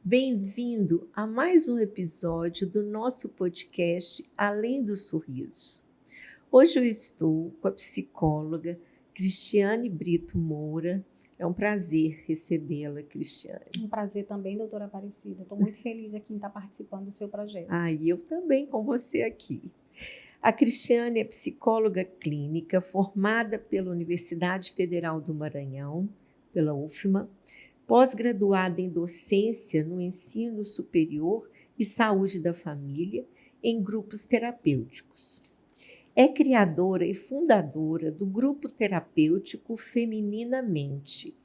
Bem-vindo a mais um episódio do nosso podcast Além do Sorriso. Hoje eu estou com a psicóloga Cristiane Brito Moura. É um prazer recebê-la, Cristiane. Um prazer também, doutora Aparecida. Estou muito feliz aqui em estar participando do seu projeto. E eu também com você aqui. A Cristiane é psicóloga clínica formada pela Universidade Federal do Maranhão, pela UFMA, pós-graduada em docência no ensino superior e saúde da família em grupos terapêuticos. É criadora e fundadora do grupo terapêutico Femininamente,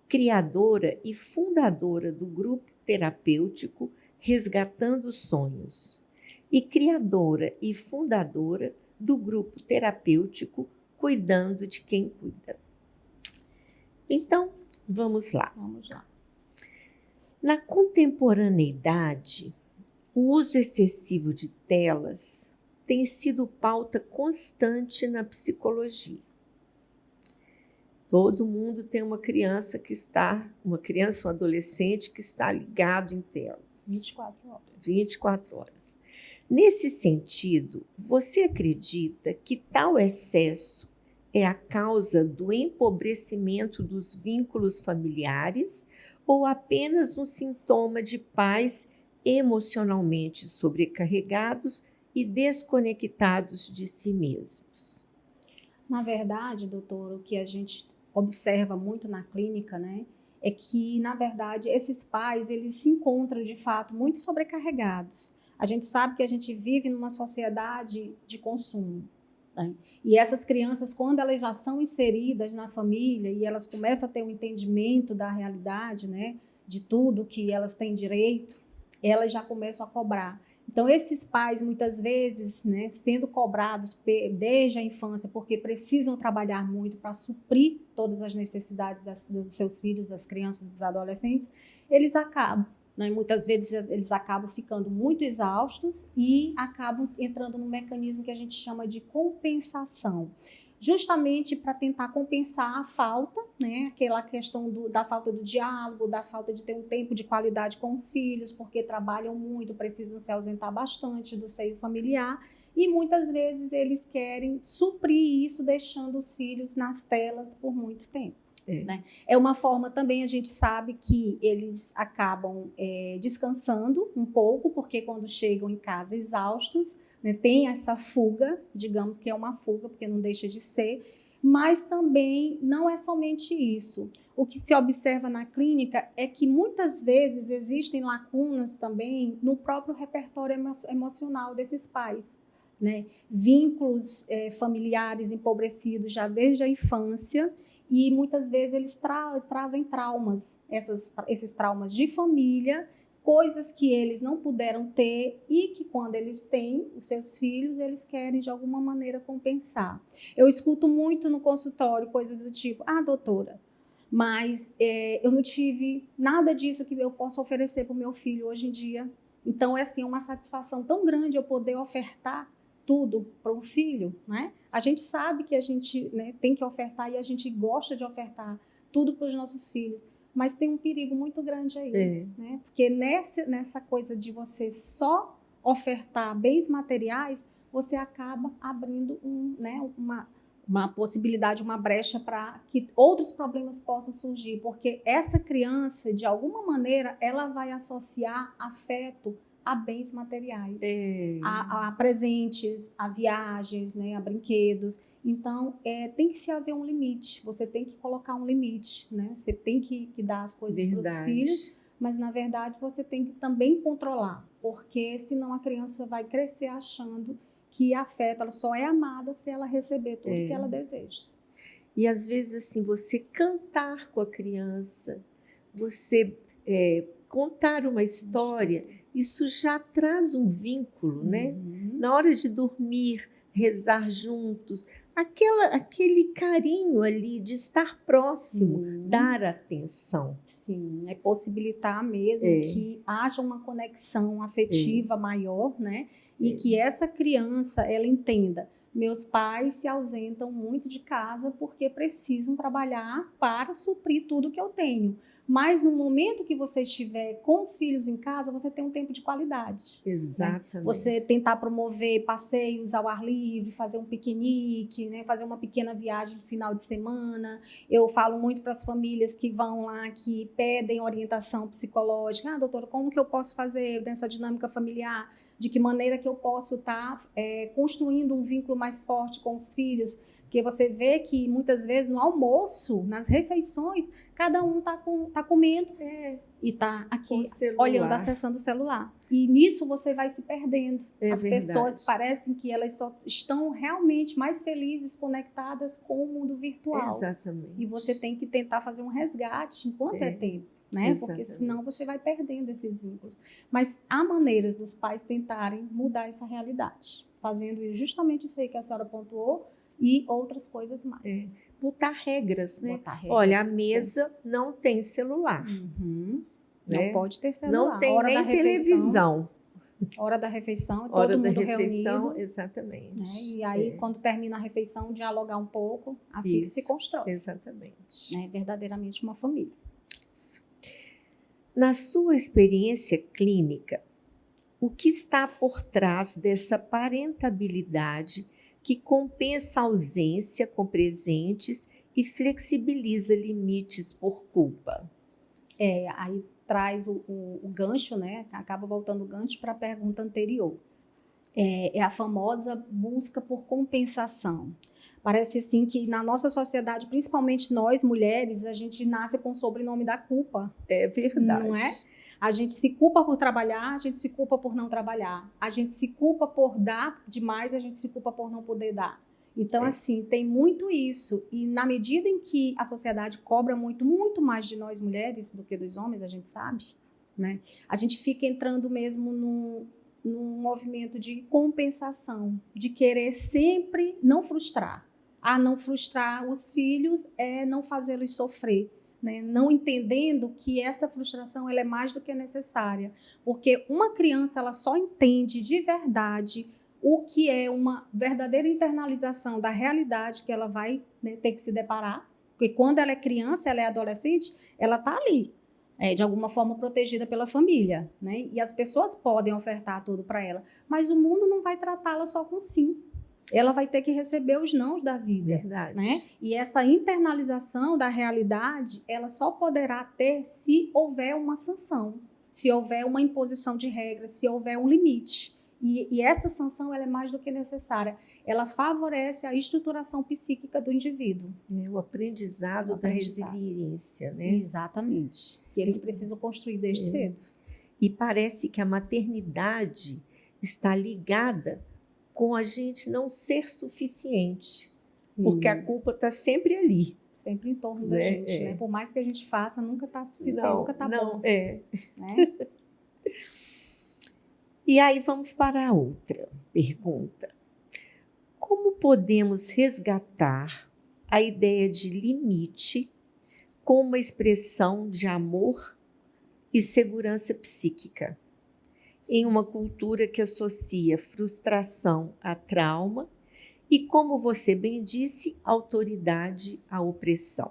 criadora e fundadora do grupo terapêutico Resgatando Sonhos e criadora e fundadora do grupo terapêutico Cuidando de Quem Cuida. Então, vamos lá. Na contemporaneidade, o uso excessivo de telas tem sido pauta constante na psicologia. Todo mundo tem uma criança, um adolescente que está ligado em telas. 24 horas. Nesse sentido, você acredita que tal excesso é a causa do empobrecimento dos vínculos familiares ou apenas um sintoma de pais emocionalmente sobrecarregados e desconectados de si mesmos? Na verdade, doutor, o que a gente observa muito na clínica, né, é que, na verdade, esses pais, eles se encontram, de fato, muito sobrecarregados. A gente sabe que a gente vive numa sociedade de consumo. E essas crianças, quando elas já são inseridas na família e elas começam a ter um entendimento da realidade, né, de tudo que elas têm direito, elas já começam a cobrar. Então, esses pais, muitas vezes, né, sendo cobrados desde a infância, porque precisam trabalhar muito para suprir todas as necessidades dos seus filhos, das crianças, dos adolescentes, eles acabam. Muitas vezes eles acabam ficando muito exaustos e acabam entrando num mecanismo que a gente chama de compensação, justamente para tentar compensar a falta, né? Aquela questão da falta do diálogo, da falta de ter um tempo de qualidade com os filhos, porque trabalham muito, precisam se ausentar bastante do seio familiar, e muitas vezes eles querem suprir isso deixando os filhos nas telas por muito tempo. Né? É uma forma também, a gente sabe que eles acabam descansando um pouco, porque quando chegam em casa exaustos, né, tem essa fuga, digamos que é uma fuga, porque não deixa de ser, mas também não é somente isso. O que se observa na clínica é que muitas vezes existem lacunas também no próprio repertório emocional desses pais. Né? Vínculos familiares empobrecidos já desde a infância, e muitas vezes eles trazem traumas, esses traumas de família, coisas que eles não puderam ter e que quando eles têm os seus filhos, eles querem de alguma maneira compensar. Eu escuto muito no consultório coisas do tipo, doutora, mas eu não tive nada disso que eu posso oferecer para o meu filho hoje em dia. Então, é assim, uma satisfação tão grande eu poder ofertar tudo para um filho, né? A gente sabe que a gente, né, tem que ofertar e a gente gosta de ofertar tudo para os nossos filhos, mas tem um perigo muito grande aí, né? Porque nessa coisa de você só ofertar bens materiais, você acaba abrindo uma possibilidade, uma brecha para que outros problemas possam surgir, porque essa criança, de alguma maneira, ela vai associar afeto a bens materiais, a presentes, a viagens, né, a brinquedos. Então, tem que se haver um limite, você tem que colocar um limite, né? Você tem que dar as coisas para os filhos, mas, na verdade, você tem que também controlar, porque senão a criança vai crescer achando que afeto, ela só é amada se ela receber tudo que ela deseja. E, às vezes, assim, você cantar com a criança, você contar uma história, isso já traz um vínculo, né? Na hora de dormir, rezar juntos, aquele carinho ali de estar próximo, dar atenção. Sim, é possibilitar mesmo que haja uma conexão afetiva maior, né? E que essa criança, ela entenda, meus pais se ausentam muito de casa porque precisam trabalhar para suprir tudo que eu tenho. mas no momento que você estiver com os filhos em casa, você tem um tempo de qualidade. Exatamente. Né? Você tentar promover passeios ao ar livre, fazer um piquenique, né? Fazer uma pequena viagem no final de semana. Eu falo muito para as famílias que vão lá, que pedem orientação psicológica. Doutora, como que eu posso fazer nessa dinâmica familiar? De que maneira que eu posso estar construindo um vínculo mais forte com os filhos? Porque você vê que muitas vezes no almoço, nas refeições, cada um tá comendo e está aqui olhando, acessando o celular. E nisso você vai se perdendo. As pessoas parecem que elas só estão realmente mais felizes, conectadas com o mundo virtual. Exatamente. E você tem que tentar fazer um resgate enquanto é tempo. Né? Porque senão você vai perdendo esses vínculos. Mas há maneiras dos pais tentarem mudar essa realidade, fazendo justamente isso aí que a senhora pontuou e outras coisas mais. Botar regras, né? Botar regras. Olha, a mesa não tem celular. Né? Não pode ter Não celular. tem hora nem da televisão. Hora da refeição, todo mundo reunido. Exatamente. Né? E aí, quando termina a refeição, dialogar um pouco, assim que se constrói. Exatamente. É verdadeiramente uma família. Isso. Na sua experiência clínica, o que está por trás dessa parentabilidade que compensa a ausência com presentes e flexibiliza limites por culpa? Aí traz o gancho, né? Acaba voltando o gancho para a pergunta anterior. É a famosa busca por compensação. Parece assim que na nossa sociedade, principalmente nós mulheres, a gente nasce com o sobrenome da culpa. É verdade. Não é? A gente se culpa por trabalhar, a gente se culpa por não trabalhar. A gente se culpa por dar demais, a gente se culpa por não poder dar. Então, assim, tem muito isso. E na medida em que a sociedade cobra muito, muito mais de nós mulheres do que dos homens, a gente sabe, né? A gente fica entrando mesmo num movimento de compensação, de querer sempre não frustrar. Não frustrar os filhos é não fazê-los sofrer. Né? Não entendendo que essa frustração ela é mais do que necessária, porque uma criança ela só entende de verdade o que é uma verdadeira internalização da realidade que ela vai, né, ter que se deparar, porque quando ela é criança, ela é adolescente, ela está ali, de alguma forma protegida pela família, né? E as pessoas podem ofertar tudo para ela, mas o mundo não vai tratá-la só com sim. Ela vai ter que receber os nãos da vida. Verdade. Né? E essa internalização da realidade, ela só poderá ter se houver uma sanção, se houver uma imposição de regras, se houver um limite. E essa sanção ela é mais do que necessária. Ela favorece a estruturação psíquica do indivíduo. O aprendizado da resiliência. Né? Exatamente. Que eles precisam construir desde cedo. E parece que a maternidade está ligada com a gente não ser suficiente. Sim. Porque a culpa está sempre ali. Sempre em torno da gente. Né? Por mais que a gente faça, nunca está suficiente, nunca está bom. Né? E aí vamos para a outra pergunta. Como podemos resgatar a ideia de limite com uma expressão de amor e segurança psíquica? Em uma cultura que associa frustração a trauma e, como você bem disse, autoridade à opressão.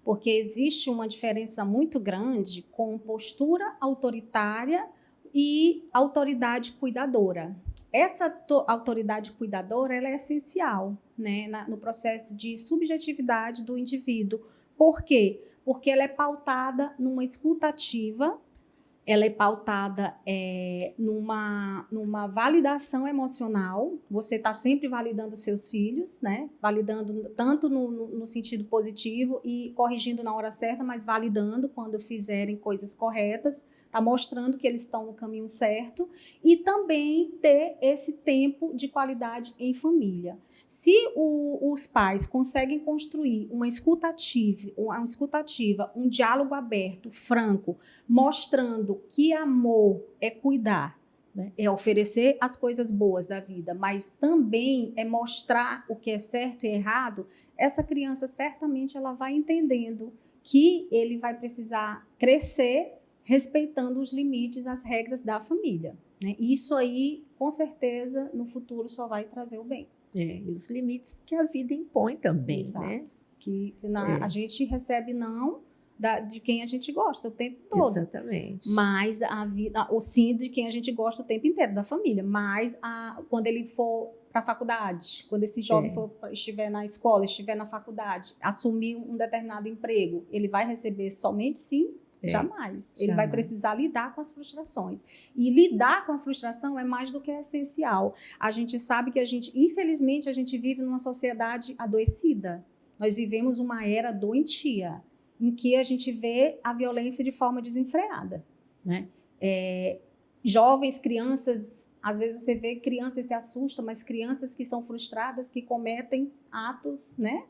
Porque existe uma diferença muito grande com postura autoritária e autoridade cuidadora. Essa autoridade cuidadora ela é essencial, né, no processo de subjetividade do indivíduo. Por quê? Porque ela é pautada numa escuta ativa, ela é pautada numa validação emocional. Você está sempre validando seus filhos, né? Validando tanto no sentido positivo e corrigindo na hora certa, mas validando quando fizerem coisas corretas. Está mostrando que eles estão no caminho certo. E também ter esse tempo de qualidade em família. Se os pais conseguem construir uma escuta ativa, um diálogo aberto, franco, mostrando que amor é cuidar, né? É oferecer as coisas boas da vida, mas também é mostrar o que é certo e errado, essa criança certamente ela vai entendendo que ele vai precisar crescer respeitando os limites, as regras da família. Né? Isso aí, com certeza, no futuro só vai trazer o bem. E os limites que a vida impõe também. Exato. Né? Que a gente recebe não, de quem a gente gosta o tempo todo. Exatamente. Mas a vida, ou sim de quem a gente gosta o tempo inteiro, da família. Mas quando ele for para a faculdade, quando esse jovem estiver na escola, estiver na faculdade, assumir um determinado emprego, ele vai receber somente sim? Jamais. Ele vai precisar lidar com as frustrações. E lidar com a frustração é mais do que essencial. A gente sabe que infelizmente, a gente vive numa sociedade adoecida. Nós vivemos uma era doentia, em que a gente vê a violência de forma desenfreada, né? Jovens, crianças, às vezes você vê crianças se assustam, mas crianças que são frustradas, que cometem atos, né?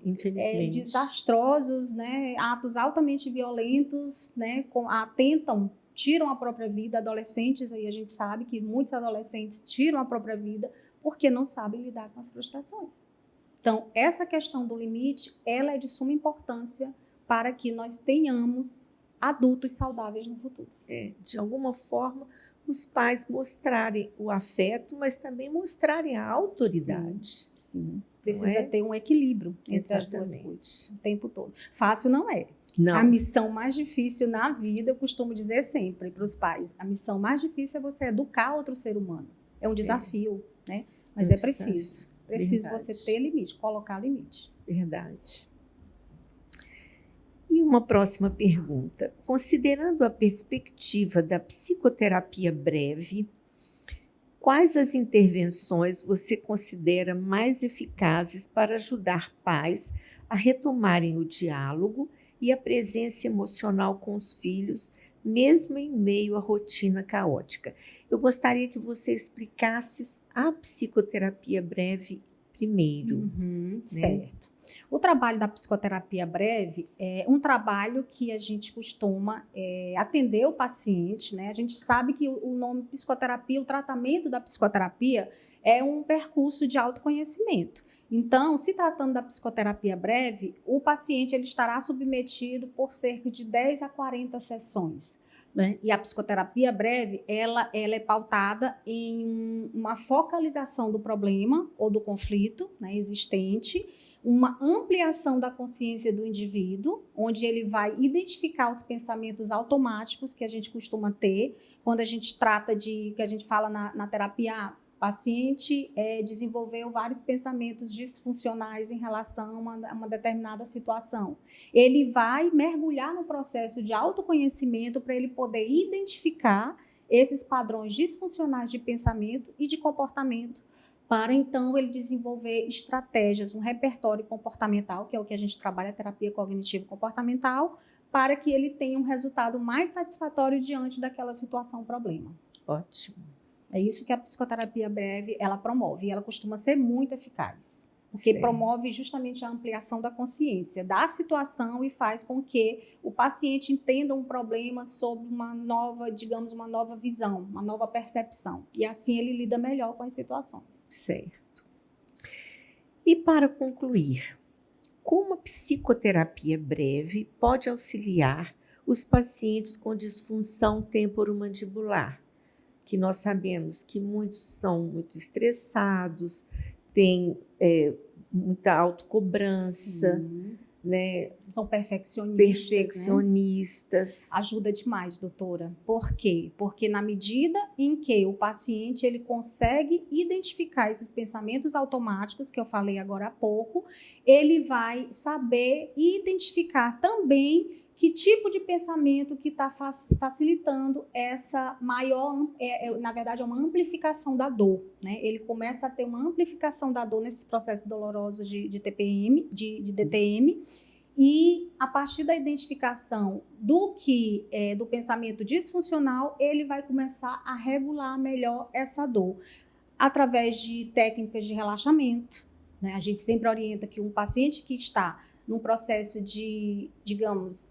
Infelizmente. Desastrosos, né? Atos altamente violentos, né? Tiram a própria vida. Adolescentes, aí a gente sabe que muitos adolescentes tiram a própria vida porque não sabem lidar com as frustrações. Então, essa questão do limite, ela é de suma importância para que nós tenhamos adultos saudáveis no futuro. De alguma forma, os pais mostrarem o afeto, mas também mostrarem a autoridade. Sim. Precisa ter um equilíbrio entre as duas coisas o tempo todo. Fácil não é. Não. A missão mais difícil na vida, eu costumo dizer sempre para os pais, a missão mais difícil é você educar outro ser humano. É um desafio, né? Mas é preciso. Preciso você ter limite, colocar limite. Verdade. E uma próxima pergunta. Considerando a perspectiva da psicoterapia breve, quais as intervenções você considera mais eficazes para ajudar pais a retomarem o diálogo e a presença emocional com os filhos, mesmo em meio à rotina caótica? Eu gostaria que você explicasse a psicoterapia breve primeiro. Né? Certo. O trabalho da psicoterapia breve é um trabalho que a gente costuma atender o paciente, né? A gente sabe que o nome psicoterapia, o tratamento da psicoterapia é um percurso de autoconhecimento. Então, se tratando da psicoterapia breve, o paciente ele estará submetido por cerca de 10 a 40 sessões. Né? E a psicoterapia breve, ela é pautada em uma focalização do problema ou do conflito, né, existente, uma ampliação da consciência do indivíduo, onde ele vai identificar os pensamentos automáticos que a gente costuma ter, quando a gente trata que a gente fala na terapia, o paciente desenvolveu vários pensamentos disfuncionais em relação a uma determinada situação. Ele vai mergulhar no processo de autoconhecimento para ele poder identificar esses padrões disfuncionais de pensamento e de comportamento, para então ele desenvolver estratégias, um repertório comportamental, que é o que a gente trabalha, a terapia cognitivo-comportamental, para que ele tenha um resultado mais satisfatório diante daquela situação problema. Ótimo. É isso que a psicoterapia breve, ela promove, e ela costuma ser muito eficaz, porque promove justamente a ampliação da consciência da situação e faz com que o paciente entenda um problema sob uma nova, digamos, uma nova visão, uma nova percepção. E assim ele lida melhor com as situações. Certo. E para concluir, como a psicoterapia breve pode auxiliar os pacientes com disfunção temporomandibular? Que nós sabemos que muitos são muito estressados, têm muita autocobrança, né? São perfeccionistas. Né? Ajuda demais, doutora. Por quê? Porque na medida em que o paciente ele consegue identificar esses pensamentos automáticos, que eu falei agora há pouco, ele vai saber identificar também que tipo de pensamento que está facilitando essa maior, na verdade, é uma amplificação da dor, né? Ele começa a ter uma amplificação da dor nesses processos dolorosos de TPM, de DTM, e a partir da identificação do pensamento disfuncional, ele vai começar a regular melhor essa dor, através de técnicas de relaxamento, né? A gente sempre orienta que um paciente que está num processo de, digamos,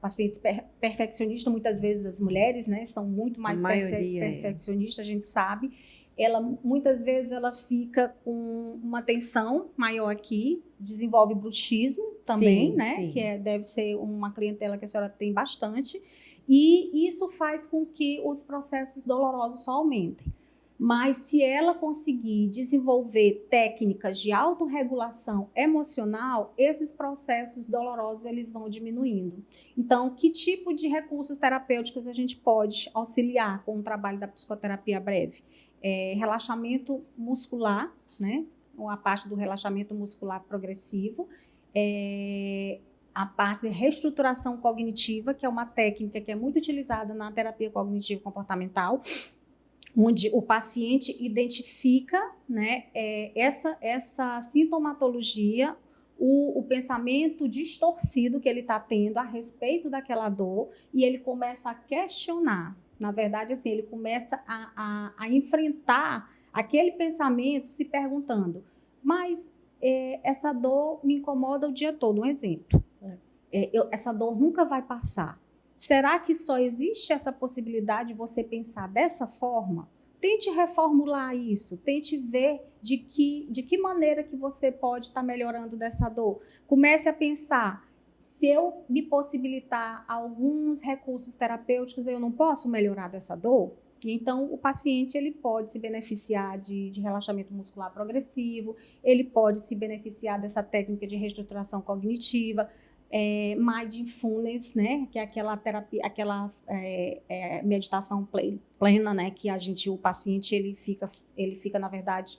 pacientes perfeccionistas, muitas vezes as mulheres, né, são muito mais perfeccionistas, a gente sabe. Muitas vezes ela fica com uma tensão maior aqui, desenvolve bruxismo também, né, sim. Que deve ser uma clientela que a senhora tem bastante, e isso faz com que os processos dolorosos só aumentem. Mas se ela conseguir desenvolver técnicas de autorregulação emocional, esses processos dolorosos eles vão diminuindo. Então, que tipo de recursos terapêuticos a gente pode auxiliar com o trabalho da psicoterapia breve? Relaxamento muscular, né? A parte do relaxamento muscular progressivo, a parte de reestruturação cognitiva, que é uma técnica que é muito utilizada na terapia cognitivo comportamental, onde o paciente identifica, né, essa sintomatologia, o pensamento distorcido que ele está tendo a respeito daquela dor, e ele começa a questionar. Na verdade, assim, ele começa a enfrentar aquele pensamento se perguntando, mas essa dor me incomoda o dia todo. Um exemplo, essa dor nunca vai passar. Será que só existe essa possibilidade de você pensar dessa forma? Tente reformular isso, tente ver de que maneira que você pode estar melhorando dessa dor. Comece a pensar, se eu me possibilitar alguns recursos terapêuticos, eu não posso melhorar dessa dor? Então, o paciente ele pode se beneficiar de relaxamento muscular progressivo, ele pode se beneficiar dessa técnica de reestruturação cognitiva, mindfulness, né, que é aquela terapia, aquela meditação plena, né, que o paciente ele fica na verdade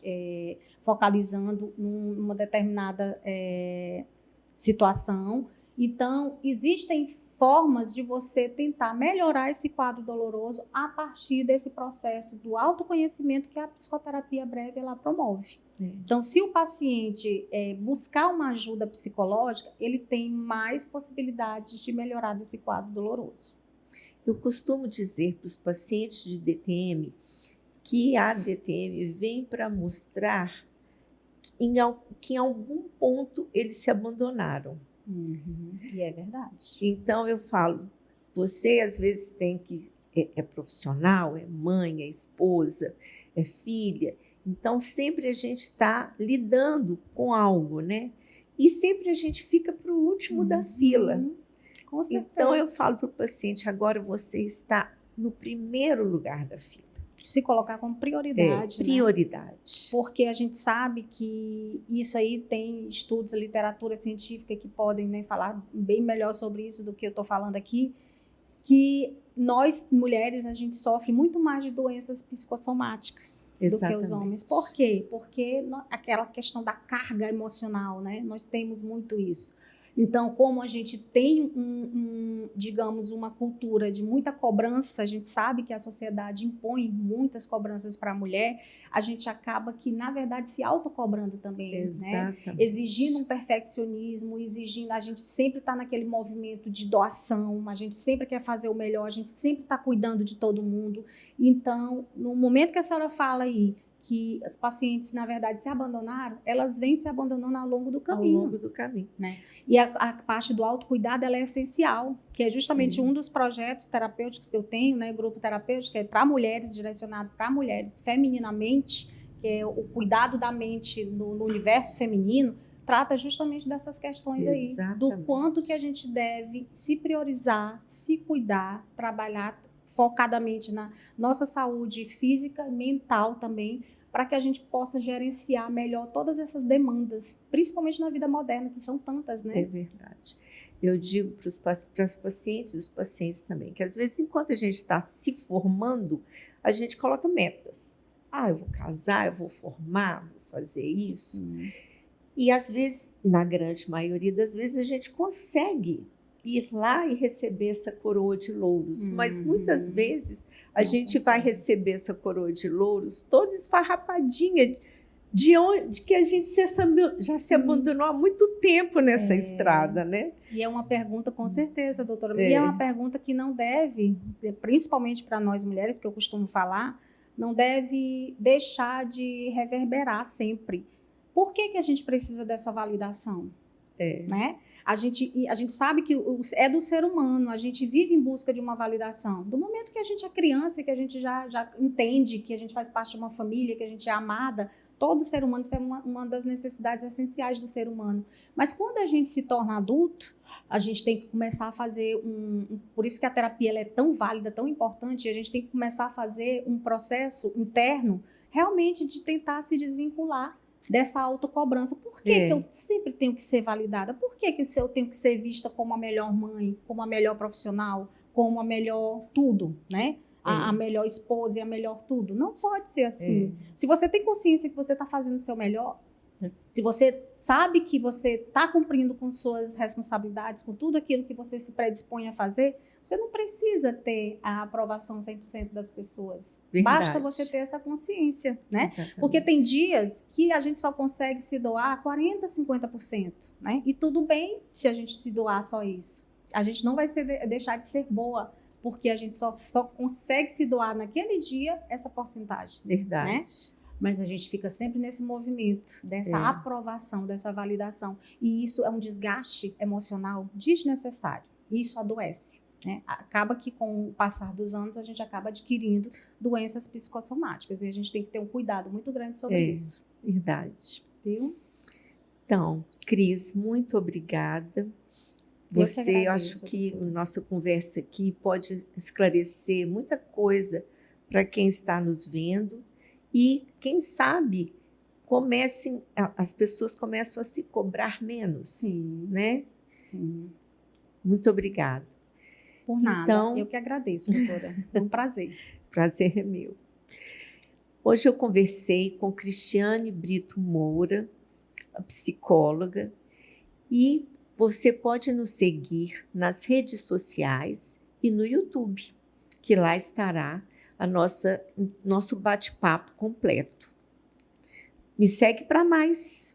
focalizando numa determinada situação. Então, existem formas de você tentar melhorar esse quadro doloroso a partir desse processo do autoconhecimento que a psicoterapia breve ela promove. Então, se o paciente buscar uma ajuda psicológica, ele tem mais possibilidades de melhorar desse quadro doloroso. Eu costumo dizer para os pacientes de DTM que a DTM vem para mostrar que em algum ponto eles se abandonaram. E é verdade. Então, eu falo, você às vezes tem que... É profissional, é mãe, é esposa, é filha. Então, sempre a gente está lidando com algo, né? E sempre a gente fica para o último da fila. Com certeza. Então, eu falo para o paciente, agora você está no primeiro lugar da fila. Se colocar como prioridade. Prioridade. Né? Porque a gente sabe que isso aí tem estudos, literatura científica que podem, né, falar bem melhor sobre isso do que eu estou falando aqui, que nós, mulheres, a gente sofre muito mais de doenças psicossomáticas. Exatamente. Do que os homens. Por quê? Porque aquela questão da carga emocional, né? Nós temos muito isso. Então, como a gente tem digamos, uma cultura de muita cobrança, a gente sabe que a sociedade impõe muitas cobranças para a mulher, a gente acaba que, na verdade, se autocobrando também, né? Exigindo um perfeccionismo, a gente sempre está naquele movimento de doação, a gente sempre quer fazer o melhor, a gente sempre está cuidando de todo mundo. Então, no momento que a senhora fala aí, que as pacientes, na verdade, se abandonaram, elas vêm se abandonando ao longo do caminho. Ao longo do caminho. Né? E a parte do autocuidado, ela é essencial, que é justamente um dos projetos terapêuticos que eu tenho, né, grupo terapêutico, que é para mulheres, direcionado para mulheres femininamente, que é o cuidado da mente no universo feminino, trata justamente dessas questões aí, do quanto que a gente deve se priorizar, se cuidar, trabalhar focadamente na nossa saúde física e mental também, para que a gente possa gerenciar melhor todas essas demandas, principalmente na vida moderna, que são tantas, né? É verdade. Eu digo para as pacientes e os pacientes também, que às vezes, enquanto a gente está se formando, a gente coloca metas. Eu vou casar, eu vou formar, vou fazer isso. Sim. E às vezes, na grande maioria das vezes, a gente consegue ir lá e receber essa coroa de louros, mas muitas vezes a gente vai receber essa coroa de louros toda esfarrapadinha de que a gente já se abandonou há muito tempo nessa estrada, né? E é uma pergunta, com certeza, doutora, e é uma pergunta que não deve, principalmente para nós mulheres, que eu costumo falar, não deve deixar de reverberar sempre. Por que a gente precisa dessa validação? Né? A gente sabe que é do ser humano, a gente vive em busca de uma validação. Do momento que a gente é criança, que a gente já entende que a gente faz parte de uma família, que a gente é amada, todo ser humano, isso é uma das necessidades essenciais do ser humano. Mas quando a gente se torna adulto, a gente tem que começar a fazer por isso que a terapia ela é tão válida, tão importante, a gente tem que começar a fazer um processo interno realmente de tentar se desvincular dessa autocobrança. Por que que eu sempre tenho que ser validada? Por que que eu tenho que ser vista como a melhor mãe, como a melhor profissional, como a melhor tudo, né? A melhor esposa e a melhor tudo. Não pode ser assim. Se você tem consciência que você está fazendo o seu melhor, se você sabe que você está cumprindo com suas responsabilidades, com tudo aquilo que você se predispõe a fazer, você não precisa ter a aprovação 100% das pessoas. Verdade. Basta você ter essa consciência, né? Exatamente. Porque tem dias que a gente só consegue se doar 40%, 50%, né? E tudo bem se a gente se doar só isso. A gente não vai deixar de ser boa, porque a gente só consegue se doar naquele dia essa porcentagem. Verdade. Né? Mas a gente fica sempre nesse movimento dessa aprovação, dessa validação. E isso é um desgaste emocional desnecessário. Isso adoece. Né? Acaba que com o passar dos anos a gente acaba adquirindo doenças psicossomáticas. E a gente tem que ter um cuidado muito grande sobre isso. Verdade. Viu? Então, Cris, muito obrigada. Eu acho que a nossa conversa aqui pode esclarecer muita coisa para quem está nos vendo e, quem sabe, as pessoas começam a se cobrar menos. Sim. Né? Sim. Muito obrigada. Por nada. Então, eu que agradeço, doutora. É um prazer. Prazer é meu. Hoje eu conversei com Cristiane Brito Moura, a psicóloga, e você pode nos seguir nas redes sociais e no YouTube, que lá estará nosso bate-papo completo. Me segue para mais.